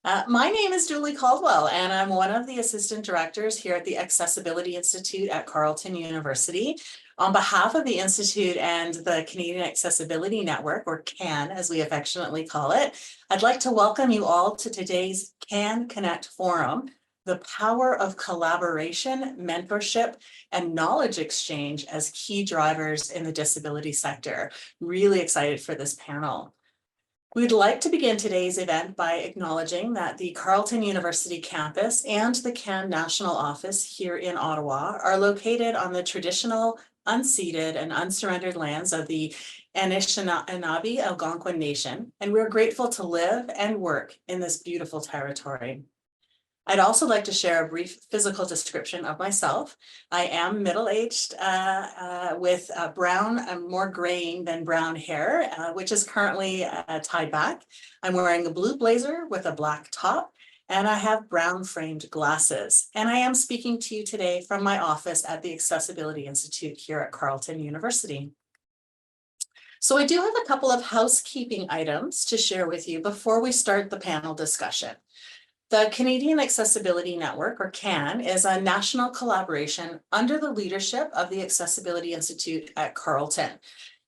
My name is Julie Caldwell, and I'm one of the assistant directors here at the Accessibility Institute at Carleton University. On behalf of the Institute and the Canadian Accessibility Network, or CAN as we affectionately call it, I'd like to welcome you all to today's CAN Connect Forum, the power of collaboration, mentorship, and knowledge exchange as key drivers in the disability sector. Really excited for this panel. We'd like to begin today's event by acknowledging that the Carleton University campus and the CAN National Office here in Ottawa are located on the traditional, unceded, and unsurrendered lands of the Anishinaabe Algonquin Nation, and we're grateful to live and work in this beautiful territory. I'd also like to share a brief physical description of myself. I am middle-aged with brown, more graying than brown hair, which is currently tied back. I'm wearing a blue blazer with a black top, and I have brown framed glasses. And I am speaking to you today from my office at the Accessibility Institute here at Carleton University. So I do have a couple of housekeeping items to share with you before we start the panel discussion. The Canadian Accessibility Network, or CAN, is a national collaboration under the leadership of the Accessibility Institute at Carleton.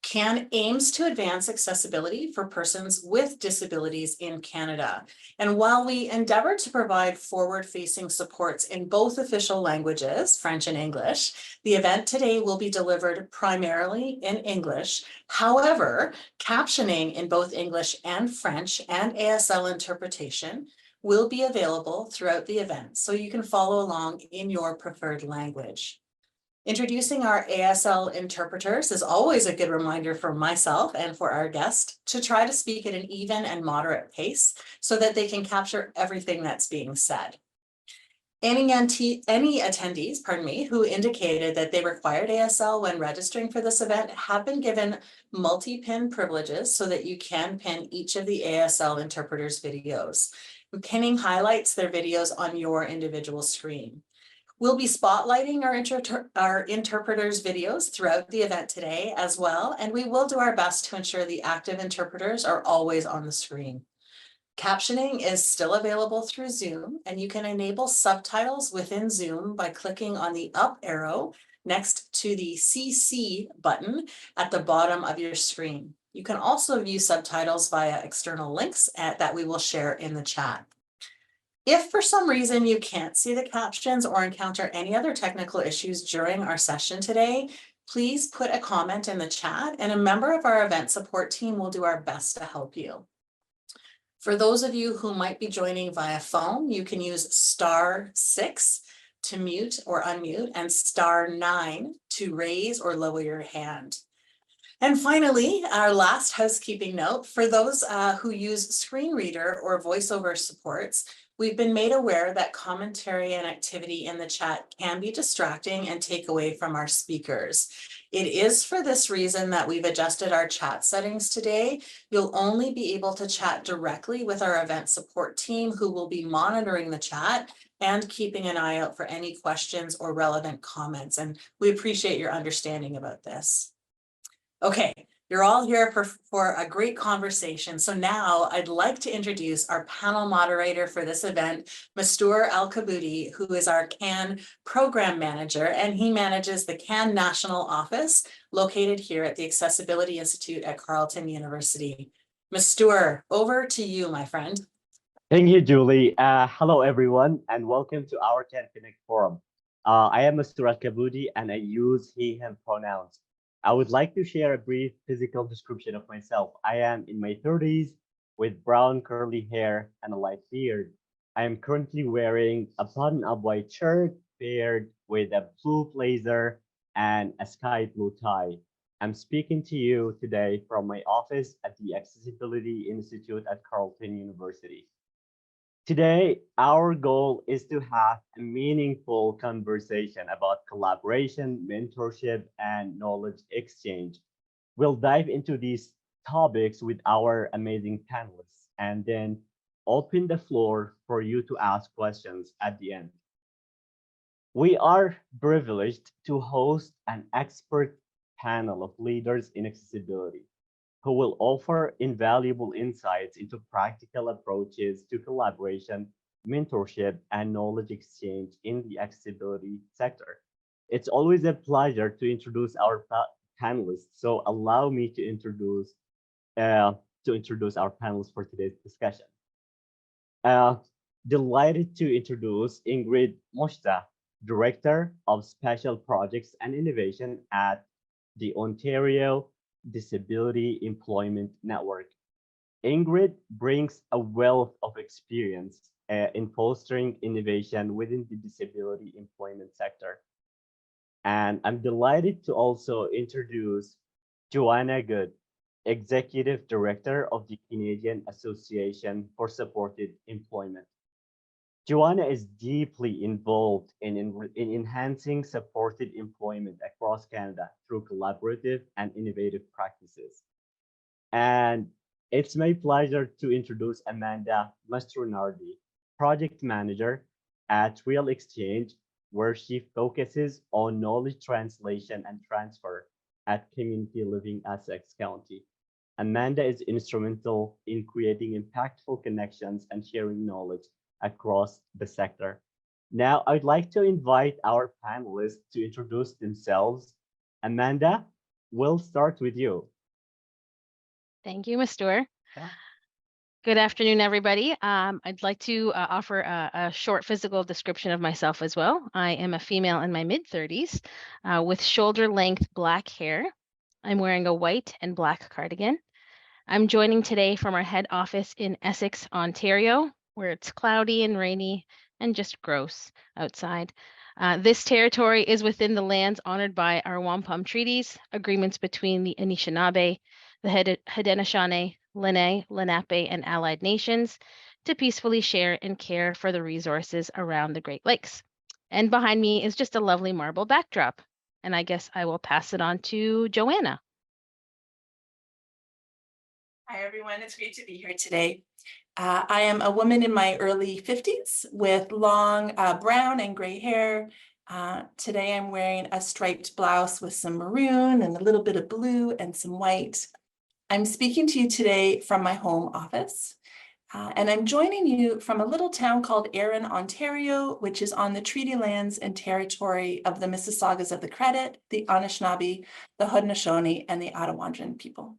CAN aims to advance accessibility for persons with disabilities in Canada. And while we endeavor to provide forward-facing supports in both official languages, French and English, the event today will be delivered primarily in English. However, captioning in both English and French and ASL interpretation will be available throughout the event, so you can follow along in your preferred language. Introducing our ASL interpreters is always a good reminder for myself and for our guest to try to speak at an even and moderate pace so that they can capture everything that's being said. Any attendees, who indicated that they required ASL when registering for this event have been given multi-pin privileges so that you can pin each of the ASL interpreters' videos. Pinning highlights their videos on your individual screen. We'll be spotlighting our interpreters' videos throughout the event today as well, and we will do our best to ensure the active interpreters are always on the screen. Captioning is still available through Zoom, and you can enable subtitles within Zoom by clicking on the up arrow next to the CC button at the bottom of your screen. You can also view subtitles via external links that we will share in the chat. If for some reason you can't see the captions or encounter any other technical issues during our session today, please put a comment in the chat and a member of our event support team will do our best to help you. For those of you who might be joining via phone, you can use *6 to mute or unmute and *9 to raise or lower your hand. And finally, our last housekeeping note, for those who use screen reader or voiceover supports, we've been made aware that commentary and activity in the chat can be distracting and take away from our speakers. It is for this reason that we've adjusted our chat settings today. You'll only be able to chat directly with our event support team, who will be monitoring the chat and keeping an eye out for any questions or relevant comments. And we appreciate your understanding about this. Okay, you're all here for a great conversation. So now I'd like to introduce our panel moderator for this event, Mastour Al-Kaboudi, who is our CAN program manager, and he manages the CAN National Office located here at the Accessibility Institute at Carleton University. Mastour, over to you, my friend. Thank you, Julie. Hello, everyone, and welcome to our CAN Connect Forum. I am Mastour Al-Kaboudi, and I use he, him pronouns. I would like to share a brief physical description of myself. I am in my 30s with brown curly hair and a light beard. I am currently wearing a button-up white shirt paired with a blue blazer and a sky blue tie. I'm speaking to you today from my office at the Accessibility Institute at Carleton University. Today, our goal is to have a meaningful conversation about collaboration, mentorship, and knowledge exchange. We'll dive into these topics with our amazing panelists and then open the floor for you to ask questions at the end. We are privileged to host an expert panel of leaders in accessibility. who will offer invaluable insights into practical approaches to collaboration, mentorship, and knowledge exchange in the accessibility sector. It's always a pleasure to introduce our panelists. So allow me uh, to introduce our panelists for today's discussion. Uh, Delighted to introduce Ingrid Moshta, Director of Special Projects and Innovation at the Ontario Disability Employment Network. Ingrid brings a wealth of experience in fostering innovation within the disability employment sector. And I'm delighted to also introduce Joanna Good, Executive Director of the Canadian Association for Supported Employment. Joanna is deeply involved in enhancing supported employment across Canada through collaborative and innovative practices. And it's my pleasure to introduce Amanda Mastronardi, Project Manager at Real Exchange, where she focuses on knowledge translation and transfer at Community Living Essex County. Amanda is instrumental in creating impactful connections and sharing knowledge across the sector. Now, I'd like to invite our panelists to introduce themselves. Amanda, we'll start with you. Thank you, Mr. Yeah. Good afternoon, everybody. I'd like to offer a short physical description of myself as well. I am a female in my mid-30s with shoulder-length black hair. I'm wearing a white and black cardigan. I'm joining today from our head office in Essex, Ontario, where it's cloudy and rainy and just gross outside. This territory is within the lands honored by our wampum treaties, agreements between the Anishinaabe, the Haudenosaunee, Lenni, Lenape, and allied nations to peacefully share and care for the resources around the Great Lakes. And behind me is just a lovely marble backdrop. And I guess I will pass it on to Joanna. Hi, everyone. It's great to be here today. I am a woman in my early 50s with long brown and gray hair. Today I'm wearing a striped blouse with some maroon and a little bit of blue and some white. I'm speaking to you today from my home office, and I'm joining you from a little town called Erin, Ontario, which is on the treaty lands and territory of the Mississaugas of the Credit, the Anishinaabe, the Haudenosaunee, and the Ottawandan people.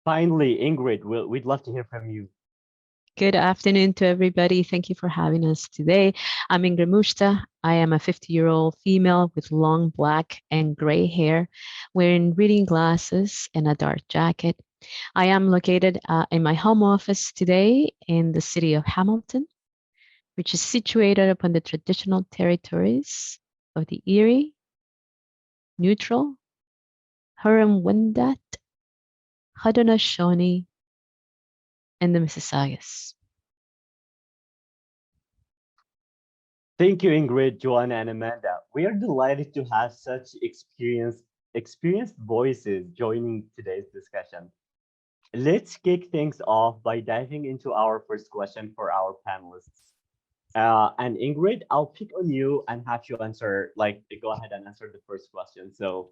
Finally, Ingrid, we'd love to hear from you. Good afternoon to everybody. Thank you for having us today. I'm Ingrid Mushta. I am a 50-year-old female with long black and gray hair, wearing reading glasses and a dark jacket. I am located in my home office today in the city of Hamilton, which is situated upon the traditional territories of the Erie, Neutral, Huron-Wendat, Haudenosaunee, and the Mississaugas. Thank you, Ingrid, Joanna, and Amanda. We are delighted to have such experienced voices joining today's discussion. Let's kick things off by diving into our first question for our panelists. And Ingrid, I'll pick on you and have you answer, go ahead and answer the first question. So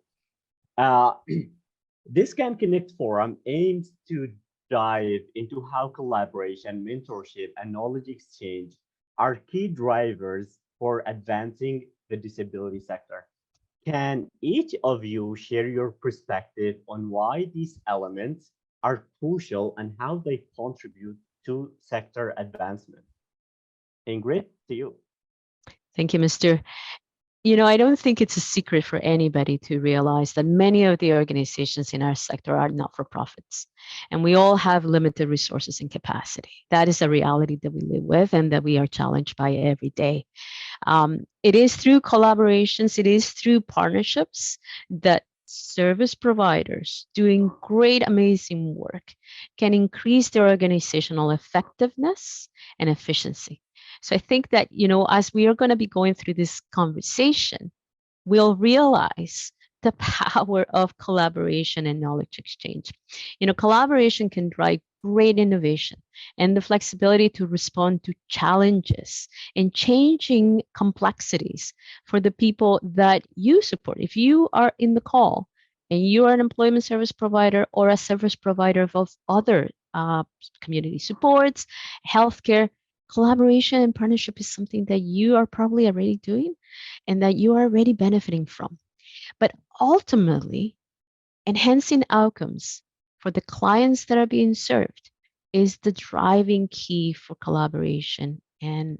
this Can Connect forum aims to dive into how collaboration, mentorship, and knowledge exchange are key drivers for advancing the disability sector. Can each of you share your perspective on why these elements are crucial and how they contribute to sector advancement? Ingrid, to you. Thank you, Mr. You know, I don't think it's a secret for anybody to realize that many of the organizations in our sector are not-for-profits, and we all have limited resources and capacity. That is a reality that we live with and that we are challenged by every day. It is through collaborations, it is through partnerships that service providers doing great, amazing work can increase their organizational effectiveness and efficiency. So I think that, you know, as we are going to be going through this conversation, we'll realize the power of collaboration and knowledge exchange. You know, collaboration can drive great innovation and the flexibility to respond to challenges and changing complexities for the people that you support. If you are in the call and you are an employment service provider or a service provider of other community supports, healthcare, collaboration and partnership is something that you are probably already doing and that you are already benefiting from. But ultimately, enhancing outcomes for the clients that are being served is the driving key for collaboration and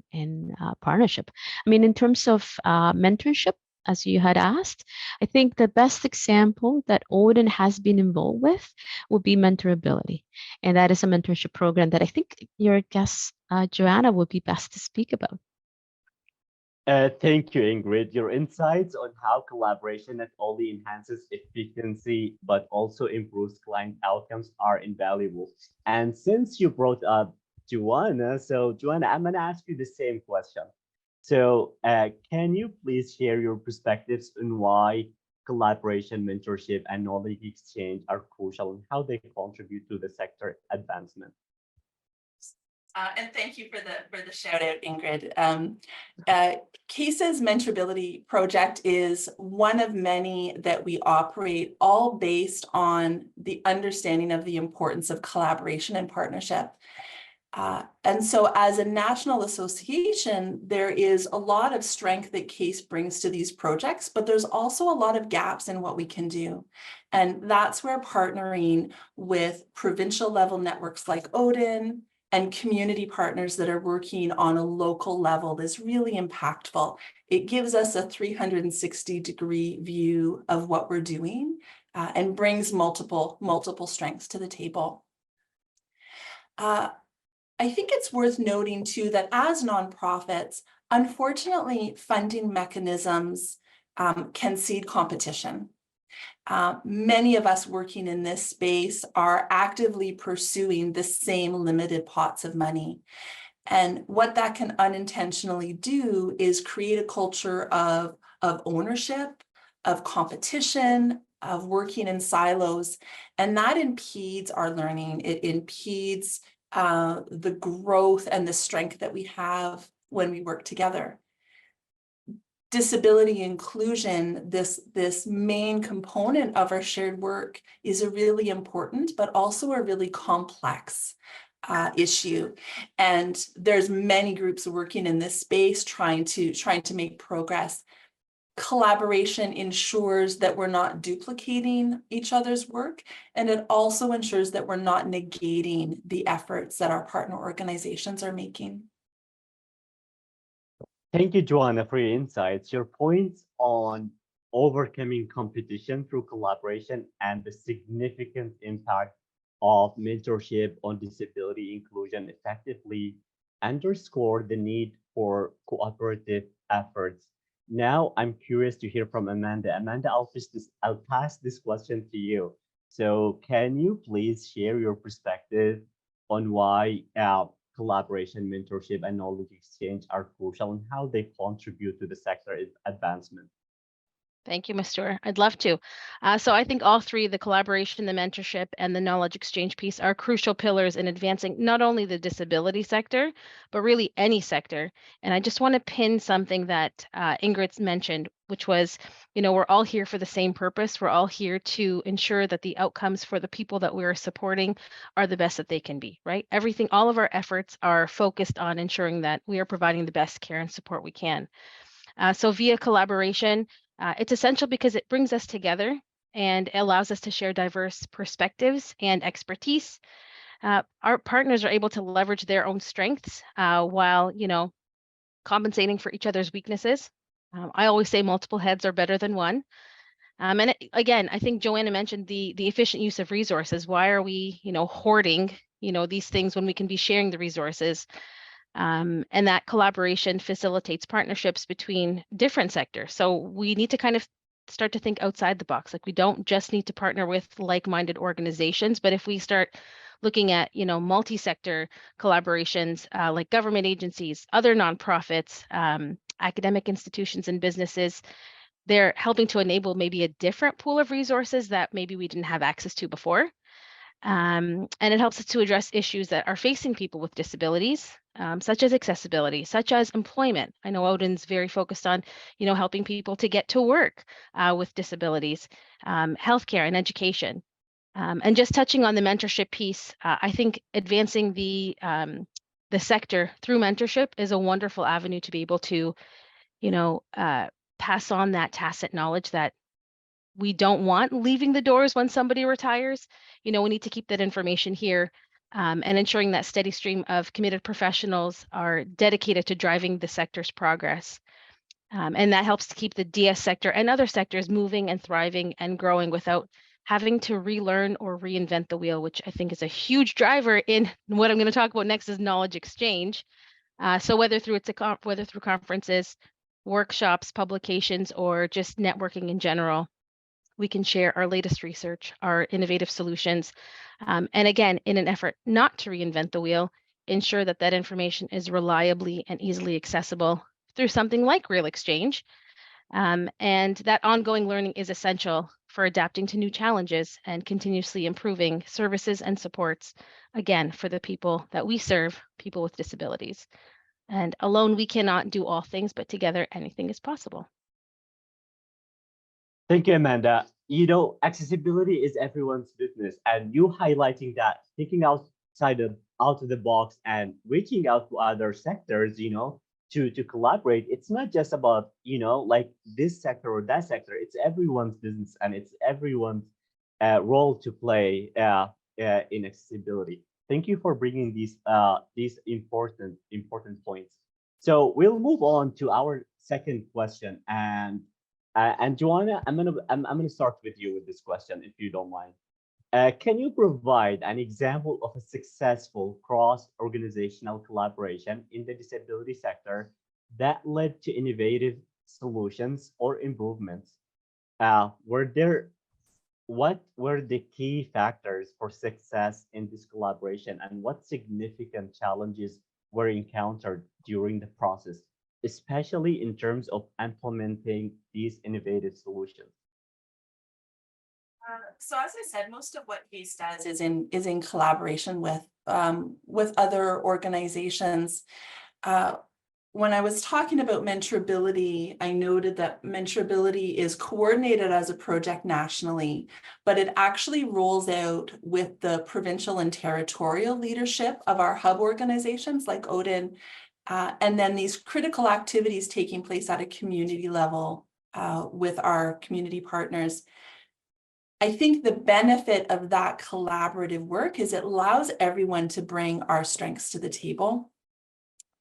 partnership. I mean, in terms of mentorship, as you had asked, I think the best example that Odin has been involved with would be Mentorability. And that is a mentorship program that I think your guest, Joanna, would be best to speak about. Thank you, Ingrid. Your insights on how collaboration not only enhances efficiency, but also improves client outcomes are invaluable. And since you brought up Joanna, so Joanna, I'm going to ask you the same question. So can you please share your perspectives on why collaboration, mentorship, and knowledge exchange are crucial and how they contribute to the sector advancement? And thank you for the shout out, Ingrid. CASE's Mentorability project is one of many that we operate, all based on the understanding of the importance of collaboration and partnership. And so as a national association, there is a lot of strength that CASE brings to these projects, but there's also a lot of gaps in what we can do. And that's where partnering with provincial level networks like Odin and community partners that are working on a local level is really impactful. It gives us a 360-degree view of what we're doing and brings multiple strengths to the table. I think it's worth noting too that as nonprofits, unfortunately, funding mechanisms can seed competition. Many of us working in this space are actively pursuing the same limited pots of money. And what that can unintentionally do is create a culture of ownership, of competition, of working in silos. And that impedes our learning. It impedes the growth and the strength that we have when we work together. Disability inclusion, this main component of our shared work, is a really important, but also a really complex issue. And there's many groups working in this space trying to make progress. Collaboration ensures that we're not duplicating each other's work, and it also ensures that we're not negating the efforts that our partner organizations are making. Thank you, Joanna, for your insights. Your points on overcoming competition through collaboration and the significant impact of mentorship on disability inclusion effectively underscore the need for cooperative efforts. Now, I'm curious to hear from Amanda. Amanda, I'll pass this question to you. So can you please share your perspective on why collaboration, mentorship, and knowledge exchange are crucial and how they contribute to the sector advancement? Thank you, Mr. I'd love to. So I think all three, the collaboration, the mentorship, and the knowledge exchange piece, are crucial pillars in advancing not only the disability sector, but really any sector. And I just want to pin something that Ingrid mentioned, which was, we're all here for the same purpose. We're all here to ensure that the outcomes for the people that we are supporting are the best that they can be, right? All of our efforts are focused on ensuring that we are providing the best care and support we can. So via collaboration, it's essential because it brings us together and allows us to share diverse perspectives and expertise. Our partners are able to leverage their own strengths while, compensating for each other's weaknesses. I always say multiple heads are better than one. And again, I think Joanna mentioned the efficient use of resources. Why are we, hoarding, these things when we can be sharing the resources? And that collaboration facilitates partnerships between different sectors. So we need to kind of start to think outside the box. Like, we don't just need to partner with like-minded organizations, but if we start looking at, multi-sector collaborations, like government agencies, other nonprofits, academic institutions and businesses, they're helping to enable maybe a different pool of resources that maybe we didn't have access to before. And it helps us to address issues that are facing people with disabilities, such as accessibility, such as employment. I know Odin's very focused on, helping people to get to work with disabilities, healthcare and education. And just touching on the mentorship piece, I think advancing the sector through mentorship is a wonderful avenue to be able to, pass on that tacit knowledge that we don't want leaving the doors when somebody retires. We need to keep that information here, and ensuring that steady stream of committed professionals are dedicated to driving the sector's progress. And that helps to keep the DS sector and other sectors moving and thriving and growing without having to relearn or reinvent the wheel, which I think is a huge driver in what I'm going to talk about next is knowledge exchange. So whether through conferences, workshops, publications, or just networking in general, we can share our latest research, our innovative solutions, and again, in an effort not to reinvent the wheel, ensure that that information is reliably and easily accessible through something like Real Exchange. And that ongoing learning is essential for adapting to new challenges and continuously improving services and supports, again, for the people that we serve, people with disabilities. And alone, we cannot do all things, but together, anything is possible. Thank you, Amanda. Accessibility is everyone's business, and you highlighting that, thinking out of the box and reaching out to other sectors, to collaborate. It's not just about, like this sector or that sector. It's everyone's business, and it's everyone's role to play in accessibility. Thank you for bringing these important points. So we'll move on to our second question, and Joanna, I'm gonna start with you with this question, if you don't mind. Can you provide an example of a successful cross-organizational collaboration in the disability sector that led to innovative solutions or improvements? What were the key factors for success in this collaboration, and what significant challenges were encountered during the process, especially in terms of implementing these innovative solutions? So as I said, most of what CASE does is in collaboration with other organizations. When I was talking about mentorability, I noted that mentorability is coordinated as a project nationally, but it actually rolls out with the provincial and territorial leadership of our hub organizations like Odin, and then these critical activities taking place at a community level with our community partners. I think the benefit of that collaborative work is it allows everyone to bring our strengths to the table.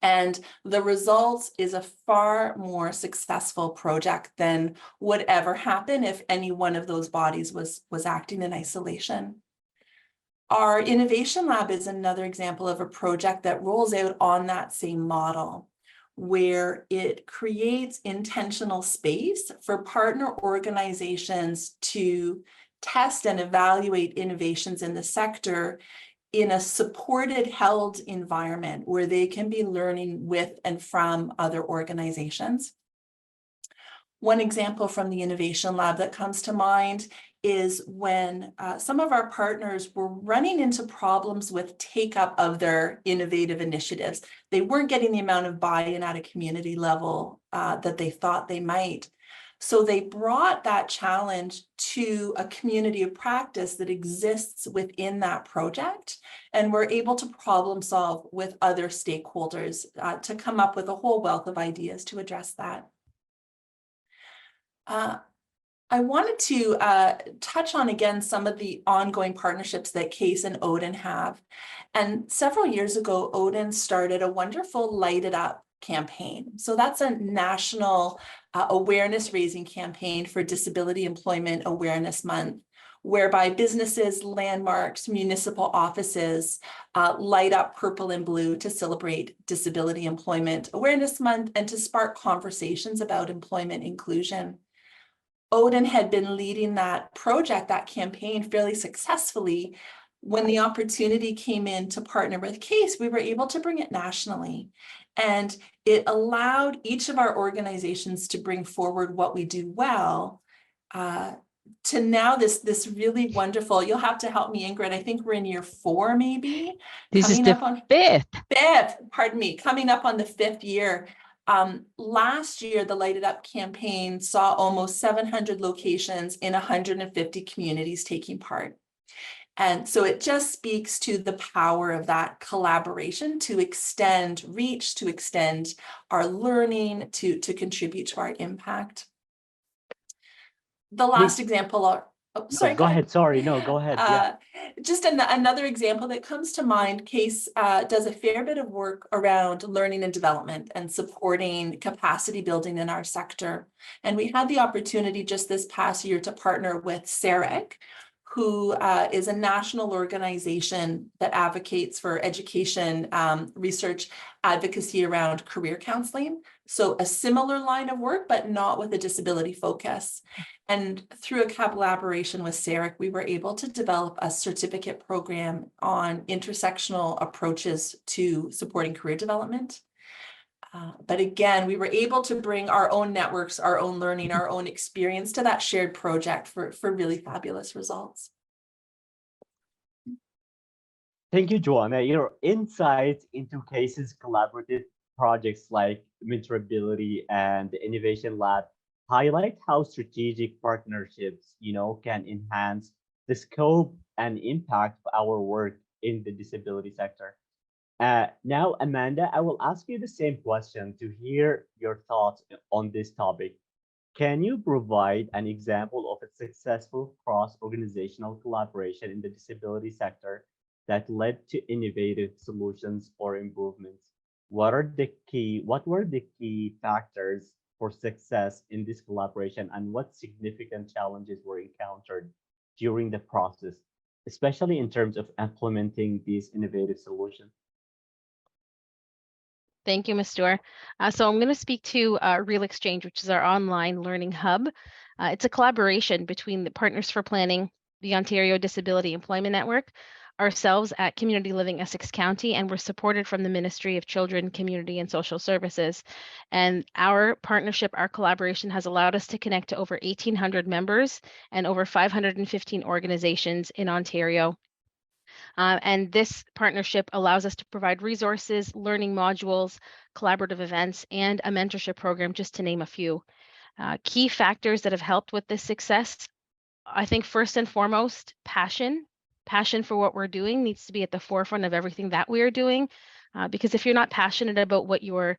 And the result is a far more successful project than would ever happen if any one of those bodies was acting in isolation. Our innovation lab is another example of a project that rolls out on that same model, where it creates intentional space for partner organizations to test and evaluate innovations in the sector in a supported, held environment where they can be learning with and from other organizations. One example from the Innovation Lab that comes to mind is when some of our partners were running into problems with take-up of their innovative initiatives. They weren't getting the amount of buy-in at a community level that they thought they might. So they brought that challenge to a community of practice that exists within that project, and were able to problem solve with other stakeholders to come up with a whole wealth of ideas to address that. I wanted to touch on again some of the ongoing partnerships that CASE and Odin have. And several years ago, Odin started a wonderful Light It Up campaign. So that's a national awareness raising campaign for Disability Employment Awareness Month, whereby businesses, landmarks, municipal offices light up purple and blue to celebrate Disability Employment Awareness Month and to spark conversations about employment inclusion. Odin had been leading that project, that campaign, fairly successfully. When the opportunity came in to partner with CASE, we were able to bring it nationally. And it allowed each of our organizations to bring forward what we do well, to now this really wonderful, you'll have to help me, Ingrid. I think we're in year 4, maybe. This is Coming the up on 5th. 5th, pardon me, coming up on the 5th year. Last year, the Light It Up campaign saw almost 700 locations in 150 communities taking part. And so it just speaks to the power of that collaboration to extend reach, to extend our learning, to contribute to our impact. The last example, oh, sorry, Go ahead. Sorry, no, go ahead. Yeah. Just another example that comes to mind. Case does a fair bit of work around learning and development and supporting capacity building in our sector. And we had the opportunity just this past year to partner with CEREC, who is a national organization that advocates for education, research, advocacy around career counseling. So a similar line of work, but not with a disability focus. And through a collaboration with CEREC, we were able to develop a certificate program on intersectional approaches to supporting career development. But again, we were able to bring our own networks, our own learning, our own experience to that shared project for really fabulous results. Thank you, Joanna. Your insights into cases collaborative projects like Mentorability and the Innovation Lab highlight how strategic partnerships, can enhance the scope and impact of our work in the disability sector. Now, Amanda, I will ask you the same question to hear your thoughts on this topic. Can you provide an example of a successful cross-organizational collaboration in the disability sector that led to innovative solutions or improvements? What were the key factors for success in this collaboration, and what significant challenges were encountered during the process, especially in terms of implementing these innovative solutions? Thank you, Ms. Stewart. So I'm going to speak to Real Exchange, which is our online learning hub. It's a collaboration between the Partners for Planning, the Ontario Disability Employment Network, ourselves at Community Living Essex County, and we're supported from the Ministry of Children, Community and Social Services. And our partnership, our collaboration has allowed us to connect to over 1,800 members and over 515 organizations in Ontario. And this partnership allows us to provide resources, learning modules, collaborative events, and a mentorship program, just to name a few. Key factors that have helped with this success, I think first and foremost, passion. Passion for what we're doing needs to be at the forefront of everything that we are doing. Because if you're not passionate about what you're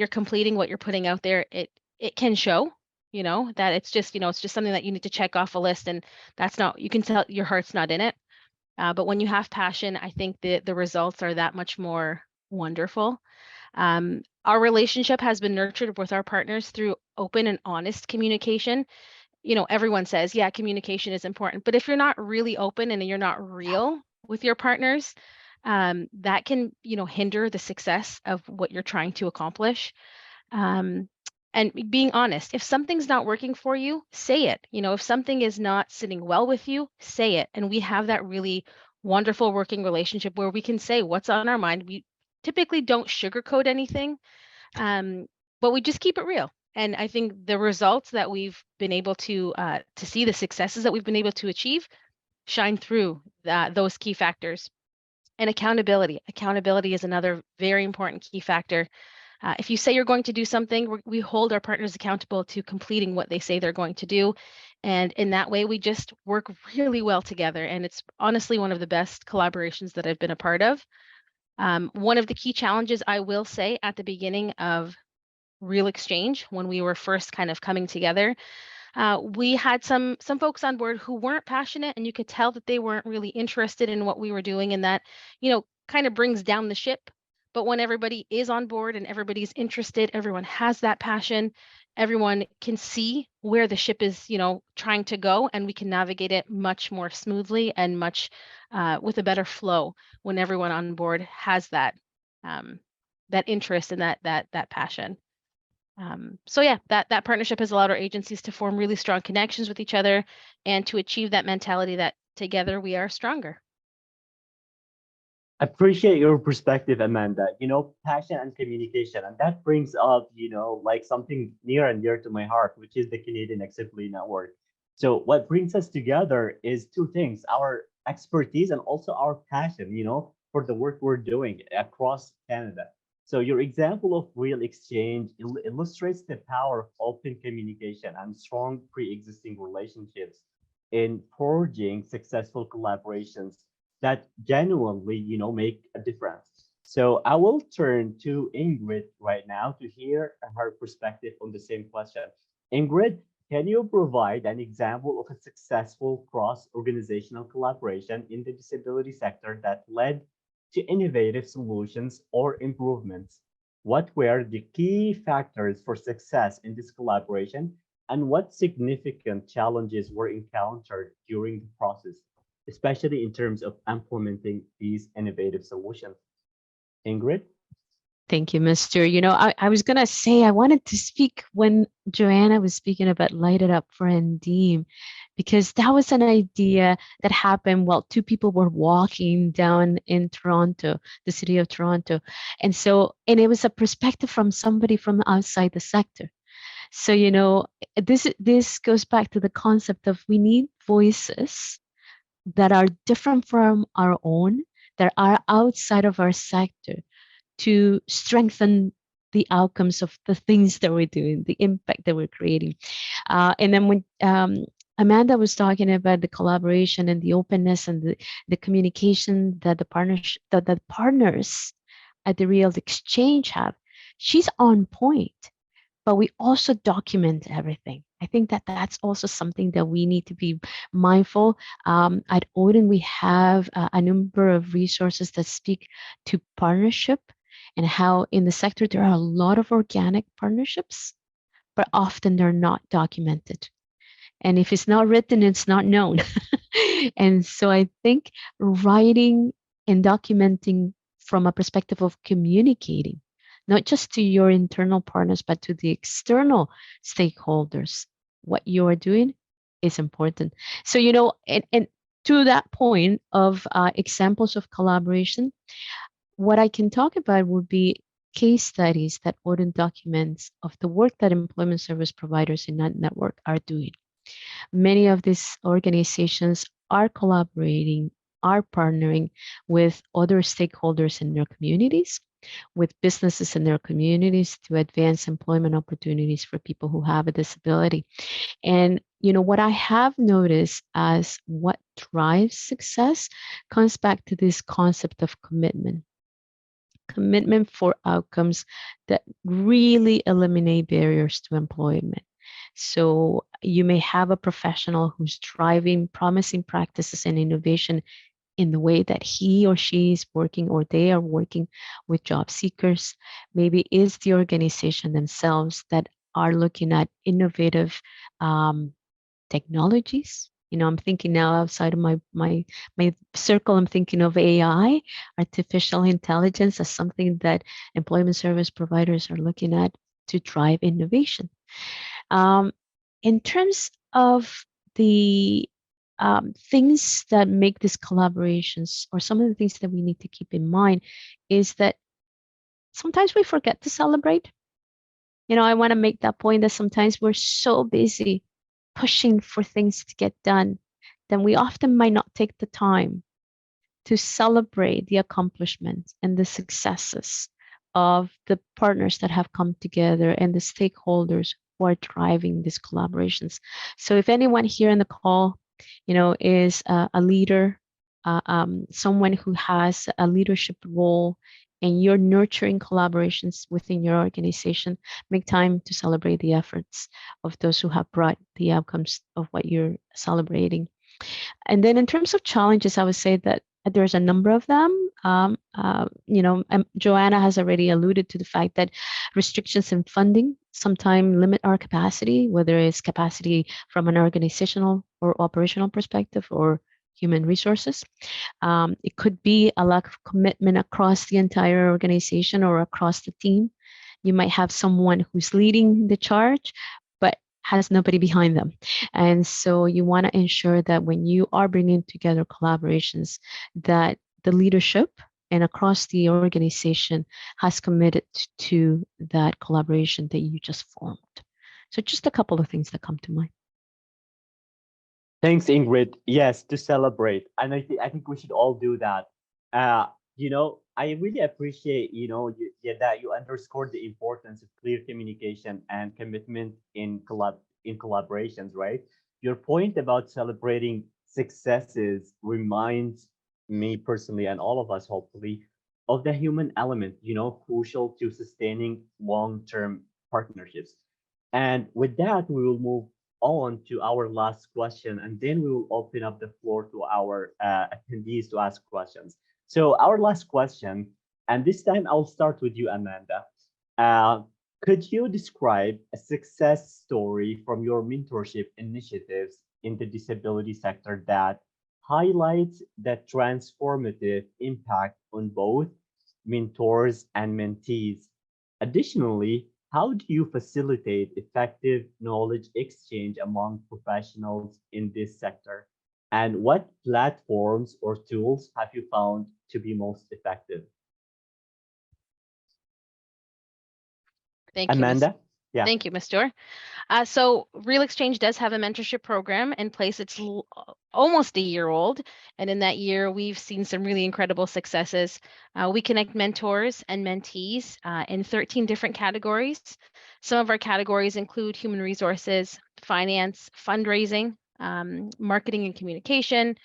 completing, what you're putting out there, it can show, that it's just something that you need to check off a list, and that's not, you can tell your heart's not in it. But when you have passion, I think the results are that much more wonderful. Our relationship has been nurtured with our partners through open and honest communication. Everyone says, yeah, communication is important, but if you're not really open and you're not real with your partners, that can, hinder the success of what you're trying to accomplish. And being honest, if something's not working for you, say it. If something is not sitting well with you, say it. And we have that really wonderful working relationship where we can say what's on our mind. We typically don't sugarcoat anything, but we just keep it real. And I think the results that we've been able to see, the successes that we've been able to achieve, shine through those key factors. And accountability. Accountability is another very important key factor. If you say you're going to do something, we hold our partners accountable to completing what they say they're going to do. And in that way, we just work really well together. And it's honestly one of the best collaborations that I've been a part of. One of the key challenges, I will say, at the beginning of Real Exchange, when we were first kind of coming together, we had some folks on board who weren't passionate, and you could tell that they weren't really interested in what we were doing, and that, kind of brings down the ship. But when everybody is on board and everybody's interested, everyone has that passion, everyone can see where the ship is, trying to go, and we can navigate it much more smoothly and much with a better flow when everyone on board has that interest and that passion. So yeah, that partnership has allowed our agencies to form really strong connections with each other and to achieve that mentality that together we are stronger. Appreciate your perspective, Amanda. Passion and communication, and that brings up, like something near and dear to my heart, which is the Canadian Accessibility Network. So what brings us together is two things: our expertise and also our passion, for the work we're doing across Canada. So your example of real exchange illustrates the power of open communication and strong pre-existing relationships in forging successful collaborations that genuinely, make a difference. So I will turn to Ingrid right now to hear her perspective on the same question. Ingrid, can you provide an example of a successful cross-organizational collaboration in the disability sector that led to innovative solutions or improvements? What were the key factors for success in this collaboration, and what significant challenges were encountered during the process, especially in terms of implementing these innovative solutions? Ingrid? Thank you, Mr. I was going to say I wanted to speak when Joanna was speaking about Light It Up for Endeem, because that was an idea that happened while two people were walking down in Toronto, the city of Toronto. And it was a perspective from somebody from outside the sector. So, this goes back to the concept of we need voices that are different from our own, that are outside of our sector, to strengthen the outcomes of the things that we're doing, the impact that we're creating. And then when Amanda was talking about the collaboration and the openness and the communication that the partners at the Real Exchange have, she's on point. But we also document everything. I think that that's also something that we need to be mindful. At Odin, we have a number of resources that speak to partnership and how in the sector there are a lot of organic partnerships, but often they're not documented. And if it's not written, it's not known. And so I think writing and documenting from a perspective of communicating, not just to your internal partners, but to the external stakeholders, what you are doing is important. So, and to that point of examples of collaboration, what I can talk about would be case studies that Odin documents of the work that employment service providers in that network are doing. Many of these organizations are collaborating, are partnering with other stakeholders in their communities, with businesses in their communities to advance employment opportunities for people who have a disability. And what I have noticed as what drives success comes back to this concept of commitment for outcomes that really eliminate barriers to employment. So you may have a professional who's driving promising practices and innovation in the way that he or she is working or they are working with job seekers. Maybe it's the organization themselves that are looking at innovative technologies. I'm thinking now outside of my circle, I'm thinking of AI, artificial intelligence, as something that employment service providers are looking at to drive innovation. In terms of the things that make these collaborations, or some of the things that we need to keep in mind, is that sometimes we forget to celebrate. I want to make that point that sometimes we're so busy pushing for things to get done, then we often might not take the time to celebrate the accomplishments and the successes of the partners that have come together and the stakeholders who are driving these collaborations. So if anyone here in the call, is a leader, someone who has a leadership role, and you're nurturing collaborations within your organization, make time to celebrate the efforts of those who have brought the outcomes of what you're celebrating. And then in terms of challenges, I would say that there's a number of them. Joanna has already alluded to the fact that restrictions in funding sometimes limit our capacity, whether it's capacity from an organizational or operational perspective or human resources. It could be a lack of commitment across the entire organization or across the team. You might have someone who's leading the charge, but has nobody behind them. And so you want to ensure that when you are bringing together collaborations, that the leadership and across the organization has committed to that collaboration that you just formed. So just a couple of things that come to mind. Thanks, Ingrid. Yes, to celebrate. And I think we should all do that. I really appreciate, that you underscored the importance of clear communication and commitment in collaborations, right? Your point about celebrating successes reminds me personally and all of us hopefully of the human element, crucial to sustaining long-term partnerships. And with that, we will move on to our last question, and then we will open up the floor to our attendees to ask questions. So our last question, and this time I'll start with you, Amanda. Uh, could you describe a success story from your mentorship initiatives in the disability sector that highlights the transformative impact on both mentors and mentees? Additionally, how do you facilitate effective knowledge exchange among professionals in this sector? And what platforms or tools have you found to be most effective? Thank you, Amanda? Yeah. Thank you, Ms. Dorr. So Real Exchange does have a mentorship program in place. It's almost a year old. And in that year, we've seen some really incredible successes. We connect mentors and mentees in 13 different categories. Some of our categories include human resources, finance, fundraising, marketing and communication,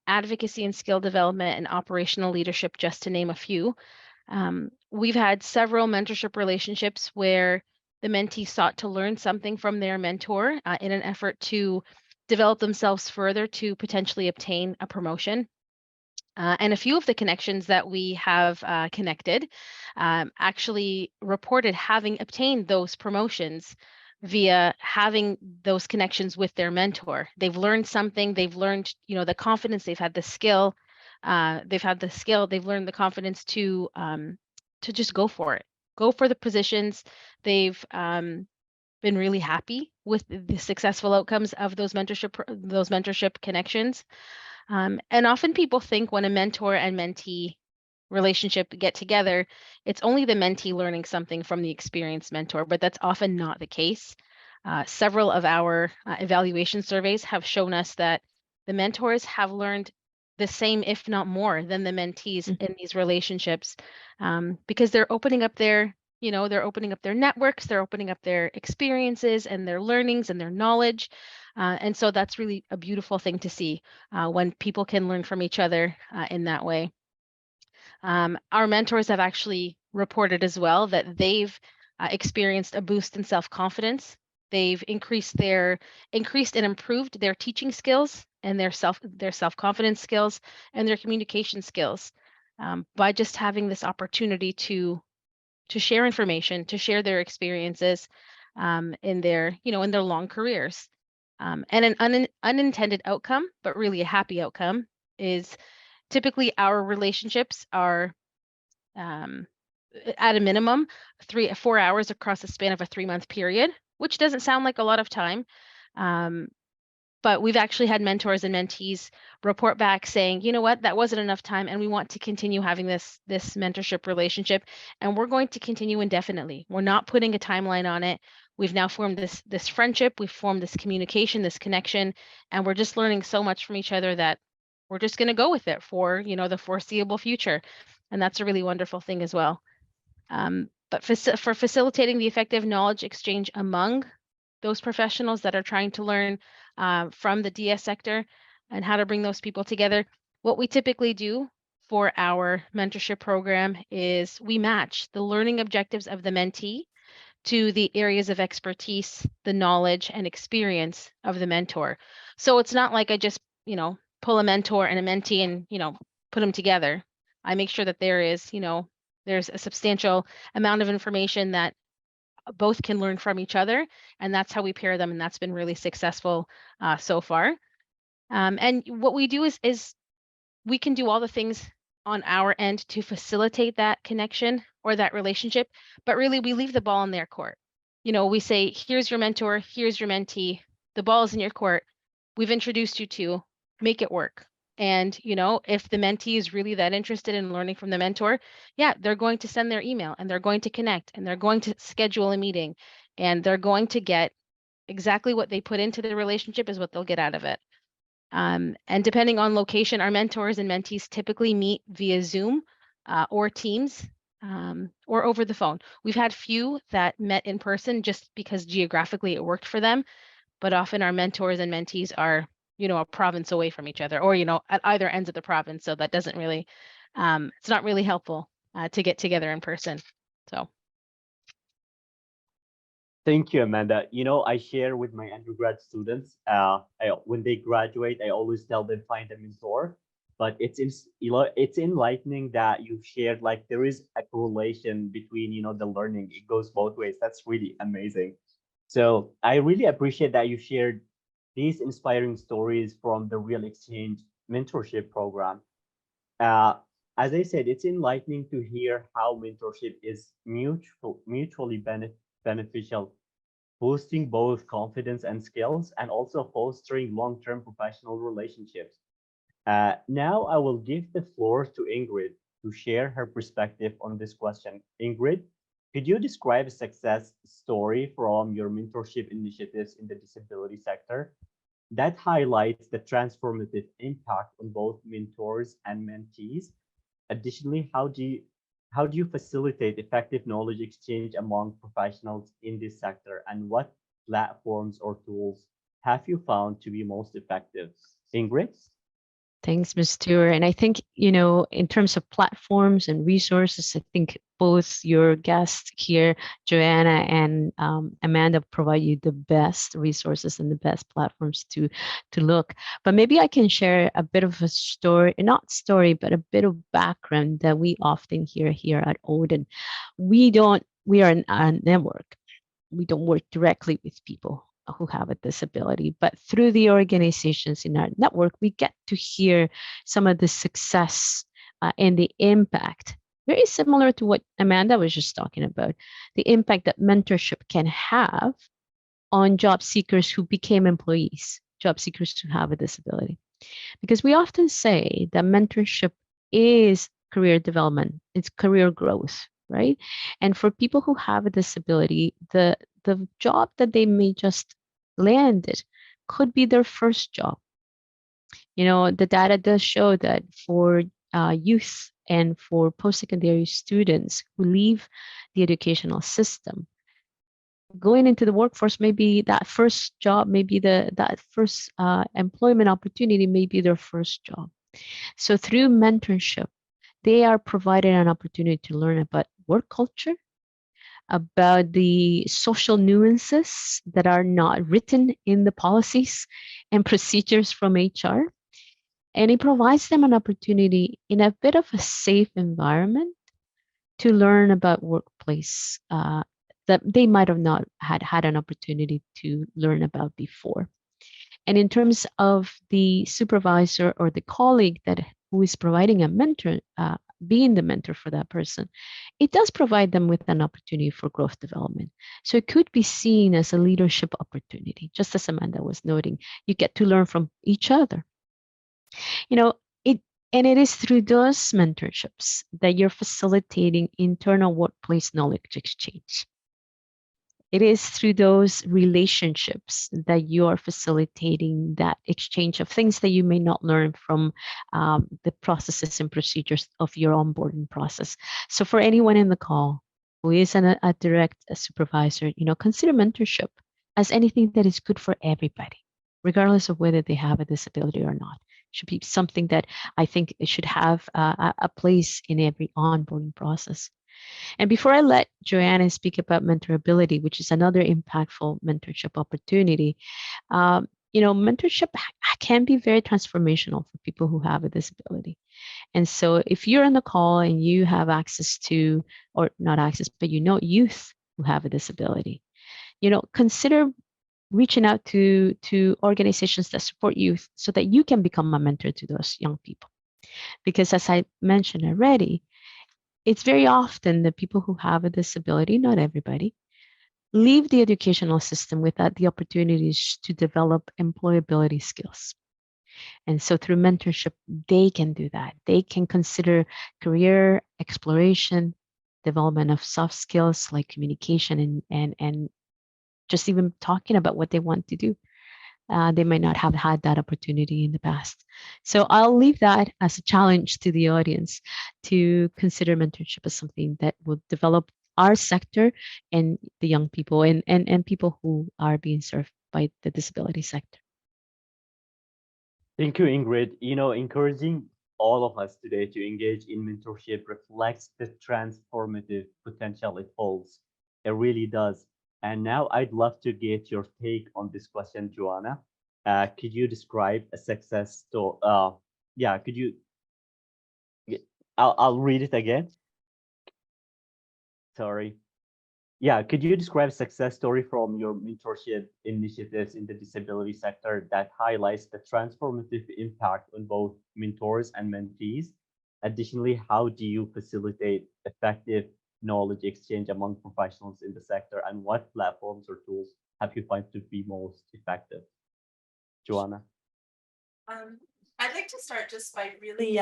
advocacy and skill development, and operational leadership, just to name a few. We've had several mentorship relationships where the mentee sought to learn something from their mentor in an effort to develop themselves further to potentially obtain a promotion. And a few of the connections that we have connected actually reported having obtained those promotions via having those connections with their mentor. They've learned something, they've learned, the confidence, they've had the skill, they've learned the confidence to just go for it. Go for the positions. They've been really happy with the successful outcomes of those mentorship connections. And often people think when a mentor and mentee relationship get together, it's only the mentee learning something from the experienced mentor, but that's often not the case. Several of our evaluation surveys have shown us that the mentors have learned the same, if not more, than the mentees in these relationships, because they're opening up their networks, they're opening up their experiences and their learnings and their knowledge. And so that's really a beautiful thing to see when people can learn from each other in that way. Our mentors have actually reported as well that they've experienced a boost in self-confidence. They've increased and improved their teaching skills and their self-confidence skills and their communication skills by just having this opportunity to share information, to share their experiences in their long careers. And an unintended outcome, but really a happy outcome, is typically our relationships are at a minimum 3-4 hours across the span of a 3-month period, which doesn't sound like a lot of time. But we've actually had mentors and mentees report back saying, you know what, that wasn't enough time, and we want to continue having this mentorship relationship, and we're going to continue indefinitely. We're not putting a timeline on it. We've now formed this friendship, we've formed this communication, this connection, and we're just learning so much from each other that we're just going to go with it for the foreseeable future, and that's a really wonderful thing as well. But for facilitating the effective knowledge exchange among those professionals that are trying to learn from the DS sector and how to bring those people together, what we typically do for our mentorship program is we match the learning objectives of the mentee to the areas of expertise, the knowledge and experience of the mentor. So it's not like I just, pull a mentor and a mentee and, put them together. I make sure that there's a substantial amount of information that both can learn from each other, and that's how we pair them, and that's been really successful so far. And what we do is we can do all the things on our end to facilitate that connection or that relationship, but really we leave the ball in their court. We say, here's your mentor, here's your mentee, the ball is in your court, we've introduced you to, make it work. And, if the mentee is really that interested in learning from the mentor, yeah, they're going to send their email and they're going to connect and they're going to schedule a meeting and they're going to get exactly what they put into the relationship is what they'll get out of it. And depending on location, our mentors and mentees typically meet via Zoom or Teams or over the phone. We've had few that met in person just because geographically it worked for them, but often our mentors and mentees are, a province away from each other, or, at either ends of the province. So that doesn't really, it's not really helpful to get together in person. So. Thank you, Amanda. I share with my undergrad students, when they graduate, I always tell them find a mentor. But it's enlightening that you shared like there is a correlation between the learning. It goes both ways. That's really amazing. So I really appreciate that you shared these inspiring stories from the Real Exchange mentorship program. Uh, as I said, it's enlightening to hear how mentorship is mutually beneficial, boosting both confidence and skills, and also fostering long-term professional relationships. Now I will give the floor to Ingrid to share her perspective on this question. Ingrid, could you describe a success story from your mentorship initiatives in the disability sector that highlights the transformative impact on both mentors and mentees? Additionally, how do you facilitate effective knowledge exchange among professionals in this sector, and what platforms or tools have you found to be most effective? Ingrid? Thanks, Ms. Stewart. And I think, in terms of platforms and resources, I think both your guests here, Joanna and Amanda, provide you the best resources and the best platforms to look. But maybe I can share a bit of a story, not story, but a bit of background that we often hear here at Odin. We are a network. We don't work directly with people who have a disability, but through the organizations in our network, we get to hear some of the success and the impact, very similar to what Amanda was just talking about, the impact that mentorship can have on job seekers who became employees, job seekers who have a disability. Because we often say that mentorship is career development, it's career growth, right? And for people who have a disability, the job that they may just landed could be their first job. The data does show that for youth and for post-secondary students who leave the educational system, going into the workforce, maybe that first job, maybe that first employment opportunity may be their first job. So through mentorship, they are provided an opportunity to learn about work culture, about the social nuances that are not written in the policies and procedures from HR. And it provides them an opportunity in a bit of a safe environment to learn about workplace that they might have not had an opportunity to learn about before. And in terms of the supervisor or the colleague who is providing a mentor, being the mentor for that person, it does provide them with an opportunity for growth development. So it could be seen as a leadership opportunity, just as Amanda was noting. You get to learn from each other. It is through those mentorships that you're facilitating internal workplace knowledge exchange. It is through those relationships that you are facilitating that exchange of things that you may not learn from the processes and procedures of your onboarding process. So for anyone in the call who is a direct supervisor, consider mentorship as anything that is good for everybody, regardless of whether they have a disability or not. It should be something that I think it should have a place in every onboarding process. And before I let Joanna speak about mentorability, which is another impactful mentorship opportunity, mentorship can be very transformational for people who have a disability. And so if you're on the call and you have access to, or not access, but youth who have a disability, consider reaching out to organizations that support youth so that you can become a mentor to those young people. Because as I mentioned already, it's very often that people who have a disability, not everybody, leave the educational system without the opportunities to develop employability skills. And so through mentorship, they can do that. They can consider career exploration, development of soft skills like communication and just even talking about what they want to do. They might not have had that opportunity in the past. So I'll leave that as a challenge to the audience to consider mentorship as something that will develop our sector and the young people and people who are being served by the disability sector. Thank you, Ingrid. Encouraging all of us today to engage in mentorship reflects the transformative potential it holds. It really does. And now I'd love to get your take on this question, Joanna. Could you describe a success story? Yeah, could you? I'll read it again. Sorry. Yeah, could you describe a success story from your mentorship initiatives in the disability sector that highlights the transformative impact on both mentors and mentees? Additionally, how do you facilitate effective knowledge exchange among professionals in the sector, and what platforms or tools have you found to be most effective? Joanna? I'd like to start just by really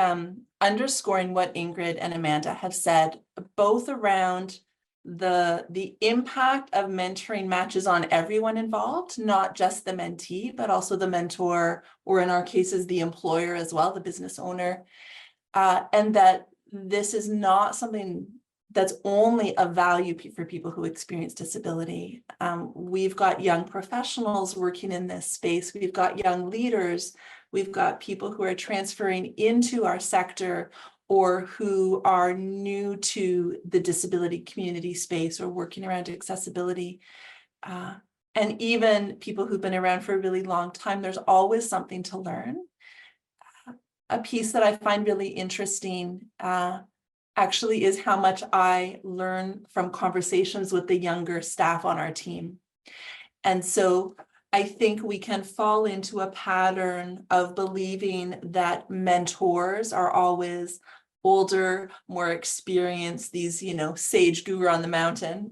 underscoring what Ingrid and Amanda have said, both around the impact of mentoring matches on everyone involved, not just the mentee, but also the mentor, or in our cases, the employer as well, the business owner. And that this is not something that's only of value for people who experience disability. We've got young professionals working in this space. We've got young leaders. We've got people who are transferring into our sector or who are new to the disability community space or working around accessibility. And even people who've been around for a really long time, there's always something to learn. A piece that I find really interesting actually is how much I learn from conversations with the younger staff on our team. And so I think we can fall into a pattern of believing that mentors are always older, more experienced, these, sage guru on the mountain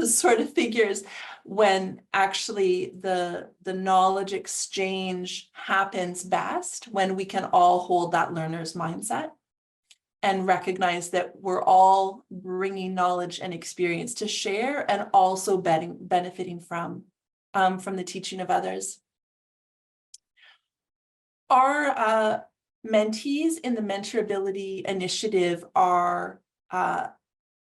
sort of figures, when actually the knowledge exchange happens best when we can all hold that learner's mindset and recognize that we're all bringing knowledge and experience to share and also benefiting from the teaching of others. Our mentees in the Mentorability Initiative are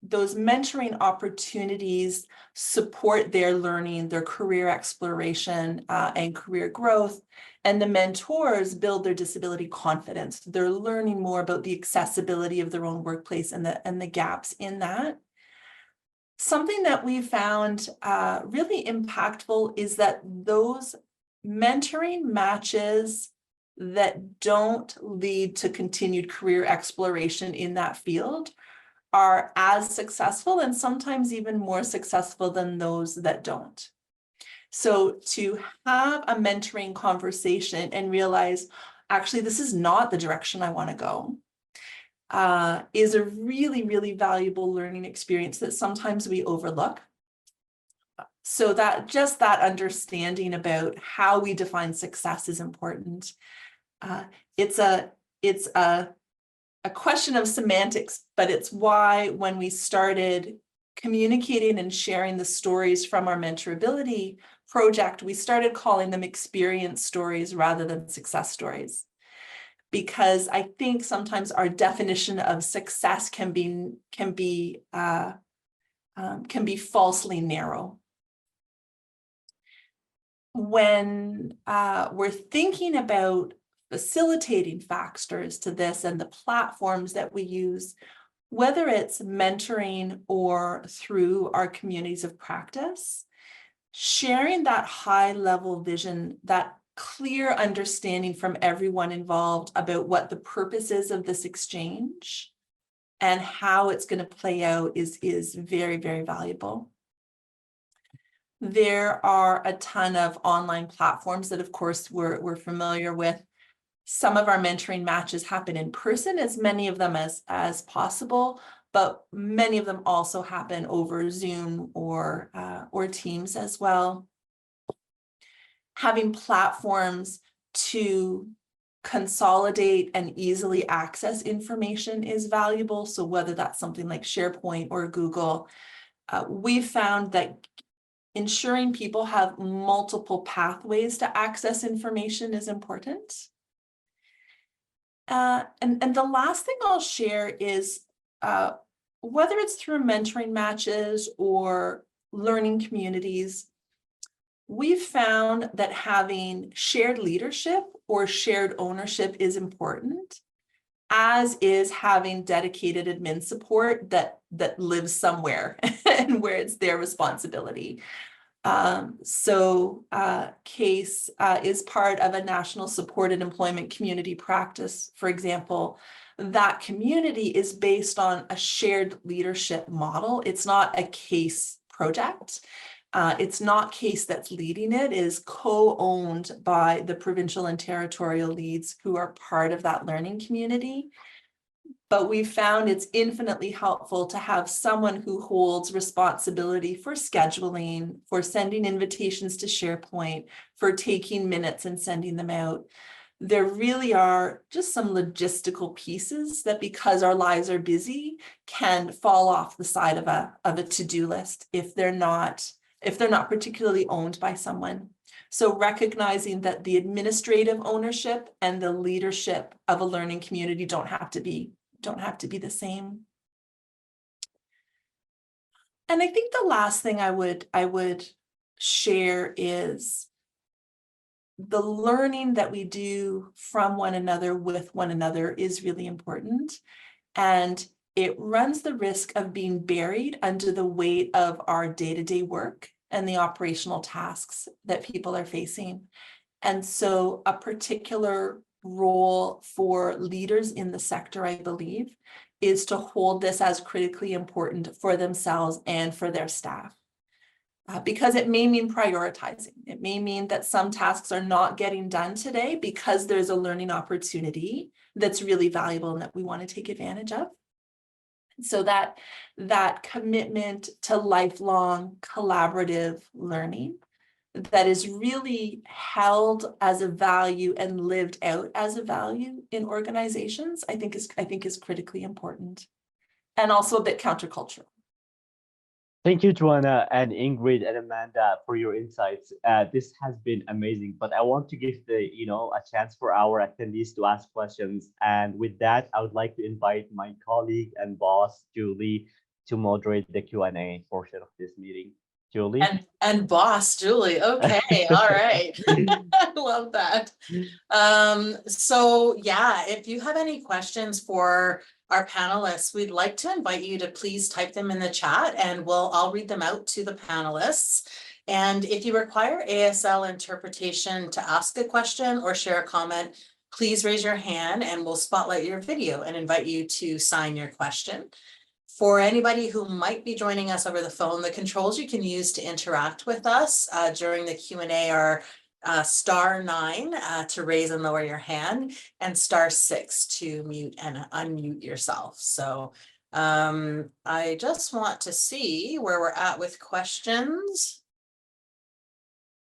those mentoring opportunities support their learning, their career exploration, and career growth. And the mentors build their disability confidence. They're learning more about the accessibility of their own workplace and the gaps in that. Something that we found really impactful is that those mentoring matches that don't lead to continued career exploration in that field are as successful and sometimes even more successful than those that don't. So to have a mentoring conversation and realize, actually, this is not the direction I want to go, is a really, really valuable learning experience that sometimes we overlook. So that just that understanding about how we define success is important. It's a question of semantics, but it's why when we started communicating and sharing the stories from our mentorability project, we started calling them experience stories rather than success stories. Because I think sometimes our definition of success can be falsely narrow. When we're thinking about facilitating factors to this and the platforms that we use, whether it's mentoring or through our communities of practice, sharing that high-level vision, that clear understanding from everyone involved about what the purpose is of this exchange and how it's going to play out is very, very valuable. There are a ton of online platforms that, of course, we're familiar with. Some of our mentoring matches happen in person, as many of them as possible, but many of them also happen over Zoom or Teams as well. Having platforms to consolidate and easily access information is valuable. So whether that's something like SharePoint or Google, we've found that ensuring people have multiple pathways to access information is important. And the last thing I'll share is whether it's through mentoring matches or learning communities, we've found that having shared leadership or shared ownership is important, as is having dedicated admin support that lives somewhere and where it's their responsibility. CASE is part of a national supported employment community practice, for example. That community is based on a shared leadership model. It's not a CASE project. It's not CASE that's leading it. It is co-owned by the provincial and territorial leads who are part of that learning community. But we've found it's infinitely helpful to have someone who holds responsibility for scheduling, for sending invitations to SharePoint, for taking minutes and sending them out. There really are just some logistical pieces that, because our lives are busy, can fall off the side of a to-do list if they're not particularly owned by someone. So recognizing that the administrative ownership and the leadership of a learning community don't have to be the same. And I think the last thing I would share is the learning that we do from one another with one another is really important. And it runs the risk of being buried under the weight of our day-to-day work and the operational tasks that people are facing. And so a particular role for leaders in the sector, I believe, is to hold this as critically important for themselves and for their staff. Because it may mean prioritizing. It may mean that some tasks are not getting done today because there's a learning opportunity that's really valuable and that we want to take advantage of. So that commitment to lifelong collaborative learning that is really held as a value and lived out as a value in organizations, I think is critically important, and also a bit countercultural. Thank you, Joanna and Ingrid and Amanda, for your insights. This has been amazing, but I want to give a chance for our attendees to ask questions. And with that, I would like to invite my colleague and boss, Julie, to moderate the Q&A portion of this meeting. Julie? And boss, Julie. Okay, all right. I love that. So yeah, if you have any questions for our panelists, we'd like to invite you to please type them in the chat and I'll read them out to the panelists. And if you require ASL interpretation to ask a question or share a comment, please raise your hand and we'll spotlight your video and invite you to sign your question. For anybody who might be joining us over the phone, the controls you can use to interact with us during the Q&A are *9 to raise and lower your hand, and *6 to mute and unmute yourself. So I just want to see where we're at with questions.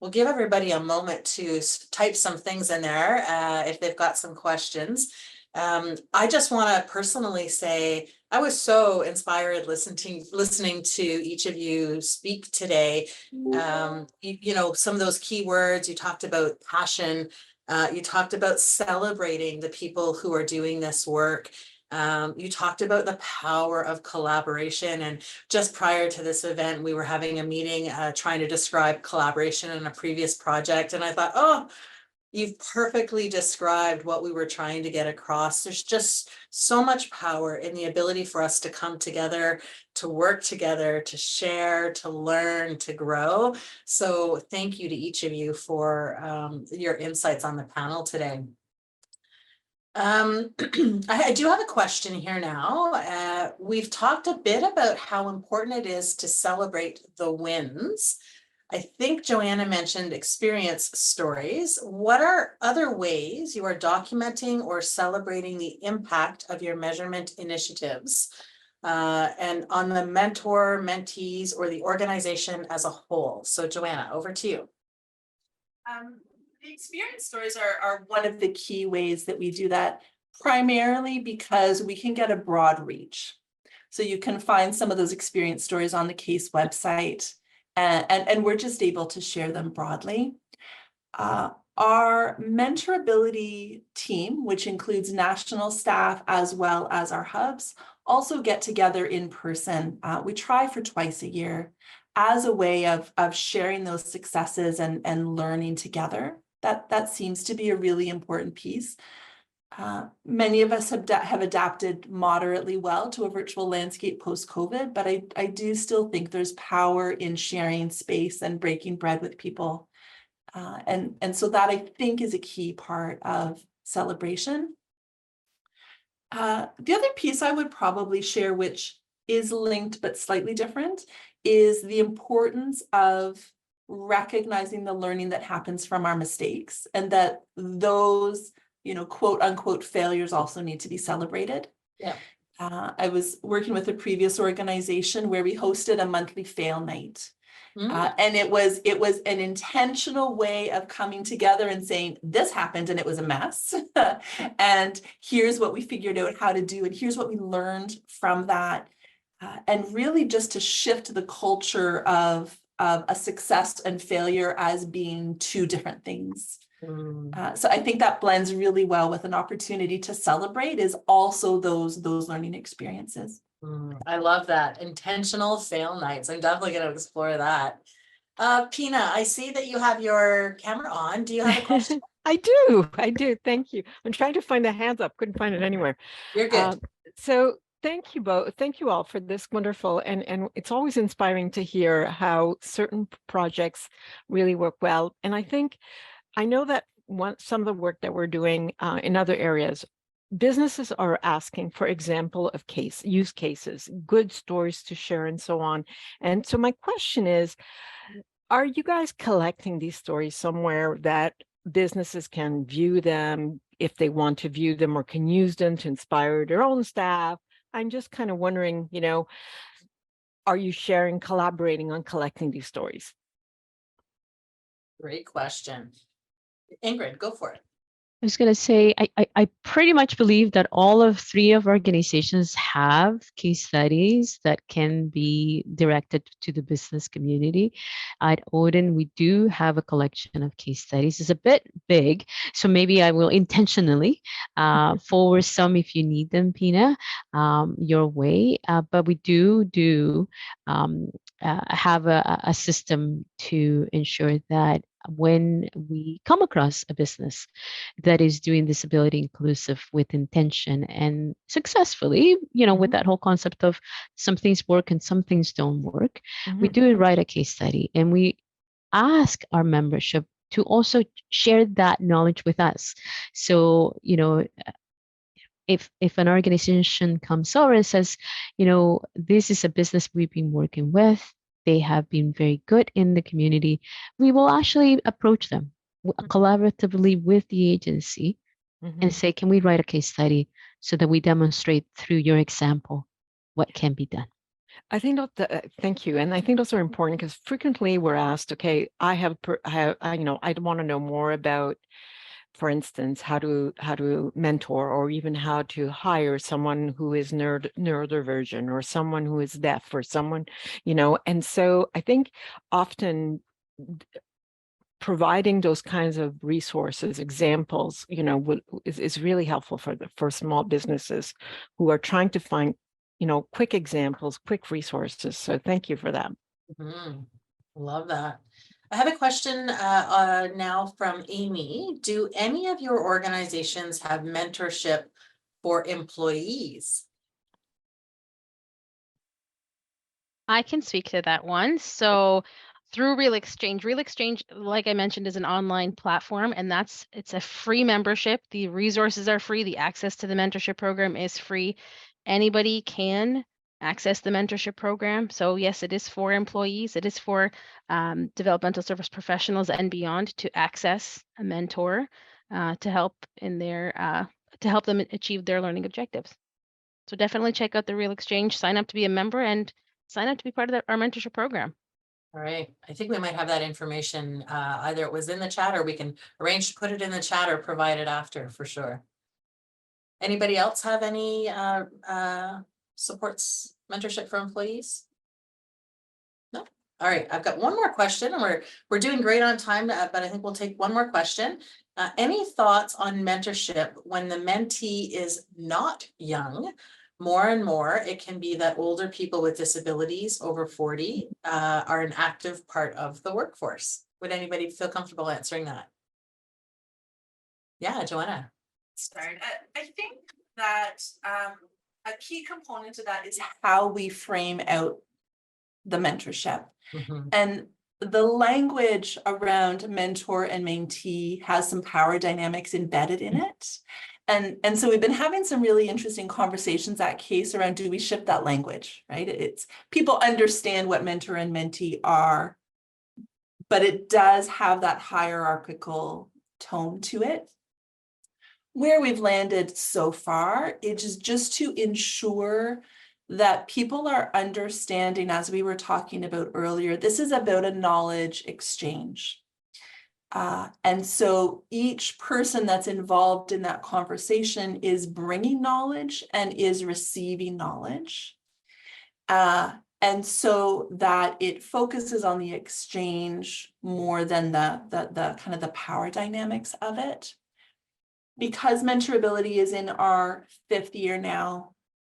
We'll give everybody a moment to type some things in there if they've got some questions. I just want to personally say I was so inspired listening to each of you speak today. You know, some of those key words you talked about: passion, you talked about celebrating the people who are doing this work. You talked about the power of collaboration, and just prior to this event, we were having a meeting trying to describe collaboration in a previous project, and I thought, oh, you've perfectly described what we were trying to get across. There's just so much power in the ability for us to come together, to work together, to share, to learn, to grow. So thank you to each of you for your insights on the panel today. I do have a question here now. We've talked a bit about how important it is to celebrate the wins. I think Joanna mentioned experience stories. What are other ways you are documenting or celebrating the impact of your measurement initiatives and on the mentor, mentees, or the organization as a whole? So Joanna, over to you. The experience stories are one of the key ways that we do that, primarily because we can get a broad reach. So you can find some of those experience stories on the CASE website. and we're just able to share them broadly. Our mentorability team, which includes national staff as well as our hubs, also get together in person. We try for twice a year as a way of sharing those successes and learning together. That seems to be a really important piece. Many of us have adapted moderately well to a virtual landscape post-COVID, but I do still think there's power in sharing space and breaking bread with people. And so that I think is a key part of celebration. The other piece I would probably share, which is linked but slightly different, is the importance of recognizing the learning that happens from our mistakes, and that those, quote unquote failures also need to be celebrated. Yeah. I was working with a previous organization where we hosted a monthly fail night. And it was an intentional way of coming together and saying, this happened and it was a mess. And here's what we figured out how to do. And here's what we learned from that. And really just to shift the culture of a success and failure as being two different things. So I think that blends really well with an opportunity to celebrate is also those learning experiences. I love that. Intentional fail nights. I'm definitely going to explore that. Pina, I see that you have your camera on. Do you have a question? I do. Thank you. I'm trying to find the hands up. Couldn't find it anywhere. You're good. So thank you both. Thank you all for this wonderful, and it's always inspiring to hear how certain projects really work well. And I know that some of the work that we're doing in other areas, businesses are asking for example of use cases, good stories to share, and so on. And so my question is, are you guys collecting these stories somewhere that businesses can view them if they want to view them, or can use them to inspire their own staff? I'm just kind of wondering, are you collaborating on collecting these stories? Great question. Ingrid, go for it. I was going to say, I pretty much believe that all of three of our organizations have case studies that can be directed to the business community. At Odin, we do have a collection of case studies. It's a bit big, so maybe I will intentionally forward some if you need them, Pina, your way. But we do have a system to ensure that when we come across a business that is doing disability inclusive with intention and successfully, with that whole concept of some things work and some things don't work, we do write a case study, and we ask our membership to also share that knowledge with us. So, if an organization comes over and says, this is a business we've been working with, they have been very good in the community, we will actually approach them collaboratively with the agency and say, can we write a case study so that we demonstrate through your example what can be done? I think thank you. And I think those are important because frequently we're asked, okay, I want to know more about, for instance, how to mentor, or even how to hire someone who is neurodivergent, or someone who is deaf, or someone, and so I think often providing those kinds of resources, examples, is really helpful for small businesses who are trying to find, quick examples, quick resources. So thank you for that. Love that. I have a question now from Amy. Do any of your organizations have mentorship for employees? I can speak to that one. So through Real Exchange, like I mentioned, is an online platform, and it's a free membership. The resources are free. The access to the mentorship program is free. Anybody can access the mentorship program. So yes, it is for employees. It is for developmental service professionals and beyond to access a mentor to help them achieve their learning objectives. So definitely check out the Real Exchange, sign up to be a member, and sign up to be part of our mentorship program. All right. I think we might have that information. Either it was in the chat, or we can arrange to put it in the chat or provide it after, for sure. Anybody else have any supports mentorship for employees? No? All right, I've got one more question, and we're doing great on time, but I think we'll take one more question. Any thoughts on mentorship when the mentee is not young? More and more, it can be that older people with disabilities over 40 are an active part of the workforce. Would anybody feel comfortable answering that? Yeah, Joanna. Start. I think that a key component of that is how we frame out the mentorship. And the language around mentor and mentee has some power dynamics embedded in it. And so we've been having some really interesting conversations at CASE around, do we shift that language, right? It's people understand what mentor and mentee are, but it does have that hierarchical tone to it. Where we've landed so far, it is just to ensure that people are understanding, as we were talking about earlier, this is about a knowledge exchange. And so each person that's involved in that conversation is bringing knowledge and is receiving knowledge. And so that it focuses on the exchange more than the kind of the power dynamics of it. Because mentorability is in our 5th year now,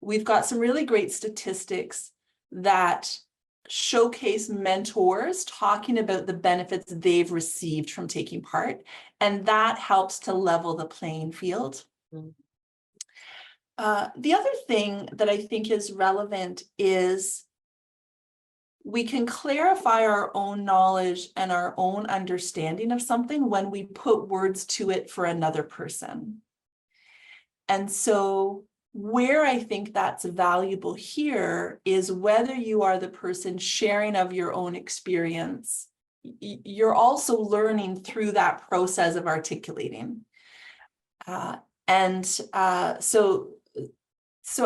we've got some really great statistics that showcase mentors talking about the benefits they've received from taking part, and that helps to level the playing field. The other thing that I think is relevant is we can clarify our own knowledge and our own understanding of something when we put words to it for another person. And so where I think that's valuable here is whether you are the person sharing of your own experience, you're also learning through that process of articulating. So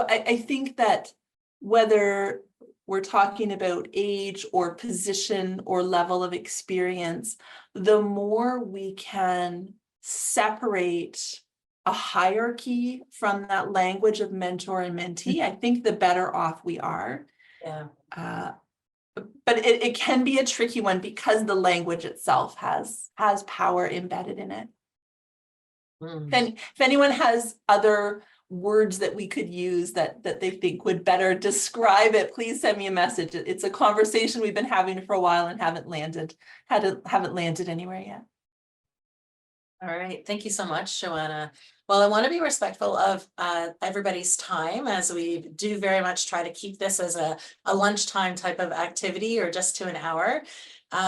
I think that whether we're talking about age or position or level of experience, the more we can separate a hierarchy from that language of mentor and mentee, I think the better off we are. Yeah. But it can be a tricky one because the language itself has power embedded in it. If anyone has other words that we could use that they think would better describe it, please send me a message. It's a conversation we've been having for a while and haven't landed anywhere yet. All right, thank you so much, Joanna. Well, I want to be respectful of everybody's time, as we do very much try to keep this as a lunchtime type of activity, or just to an hour.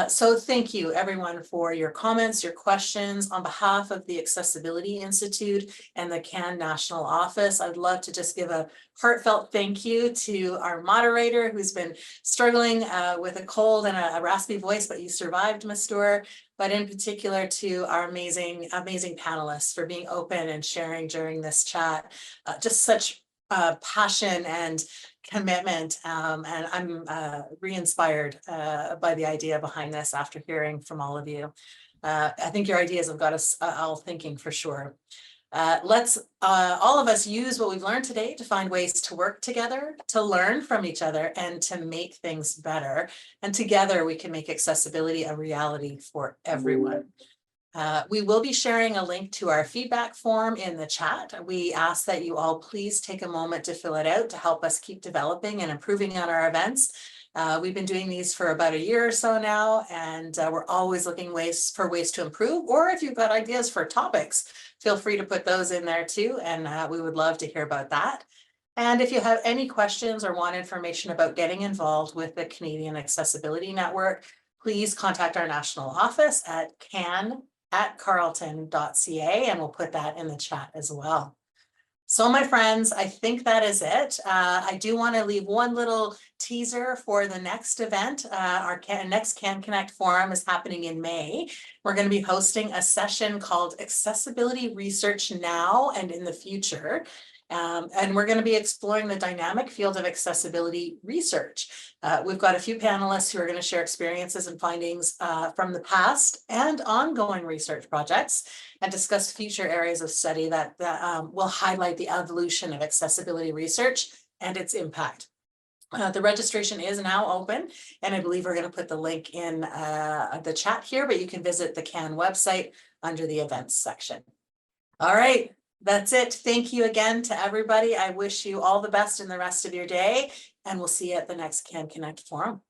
So thank you everyone for your comments, your questions. On behalf of the Accessibility Institute and the CAN National Office, I'd love to just give a heartfelt thank you to our moderator, who's been struggling with a cold and a raspy voice, but you survived, Ms. Stewart. But in particular to our amazing panelists for being open and sharing during this chat. Just such passion and commitment, and I'm re-inspired by the idea behind this after hearing from all of you. I think your ideas have got us all thinking for sure. Let's all of us use what we've learned today to find ways to work together, to learn from each other, and to make things better. And together we can make accessibility a reality for everyone. We will be sharing a link to our feedback form in the chat. We ask that you all please take a moment to fill it out to help us keep developing and improving on our events. We've been doing these for about a year or so now, and we're always looking for ways to improve. Or if you've got ideas for topics, feel free to put those in there too, and we would love to hear about that. And if you have any questions or want information about getting involved with the Canadian Accessibility Network, please contact our national office at can@carleton.ca, and we'll put that in the chat as well. So my friends, I think that is it. I do want to leave one little teaser for the next event. Our next Can Connect Forum is happening in May. We're going to be hosting a session called Accessibility Research Now and in the Future. And we're going to be exploring the dynamic field of accessibility research. We've got a few panelists who are going to share experiences and findings from the past and ongoing research projects, and discuss future areas of study that will highlight the evolution of accessibility research and its impact. The registration is now open, and I believe we're going to put the link in the chat here, but you can visit the CAN website under the events section. All right, that's it. Thank you again to everybody. I wish you all the best in the rest of your day, and we'll see you at the next CAN Connect Forum.